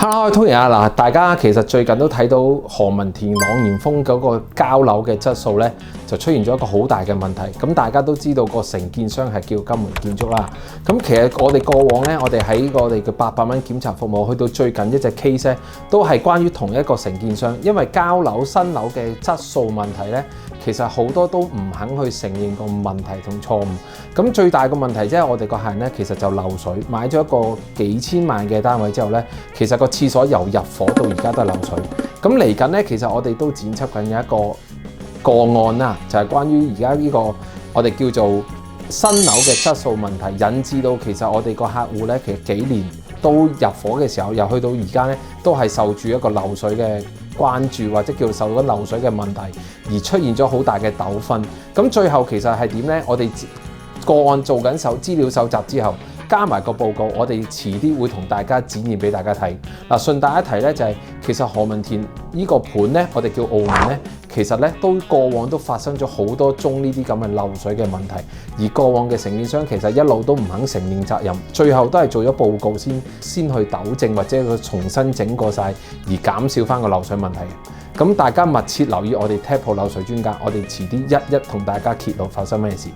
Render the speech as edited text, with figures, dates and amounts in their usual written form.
Hello， Tony啊，嗱，大家其實最近都睇到何文田朗然峰嗰個交樓嘅質素咧，就出現咗一個好大嘅問題。咁大家都知道個承建商係叫金門建築啦。咁其實我哋過往咧，我哋喺我哋嘅800蚊檢查服務，去到最近一隻 case 咧，都係關於同一個承建商，因為交樓新樓嘅質素問題咧，其實好多都唔肯去承認個問題同錯誤。咁最大個問題即係我哋個客人咧，其實就漏水，買咗一個幾千萬嘅單位之後咧，其實個廁所由入伙到而家都係漏水。咁嚟緊咧，其實我哋都剪輯緊有一個個案啦，就係關於而家呢個我哋叫做新樓嘅質素問題，引致到其實我哋個客戶咧，其實幾年都入伙嘅時候，又去到而家咧，都係受住一個漏水嘅關注，或者叫受到漏水嘅問題，而出現咗好大嘅糾紛。咁最後其實係點咧？我哋個案做緊資料搜集之後，加埋個報告，我哋遲啲會同大家展現俾大家睇。嗱，順帶一提咧，就係其實何文田呢個盤咧，我哋叫澳門咧，其實咧都過往都發生咗好多宗呢啲咁嘅漏水嘅問題，而過往嘅承建商其實一路都唔肯承認責任，最後都係做咗報告先去糾正或者佢重新整過晒，而減少翻個漏水問題。咁大家密切留意我哋 Tap 鋪漏水專家，我哋遲啲一一同大家揭露發生咩事。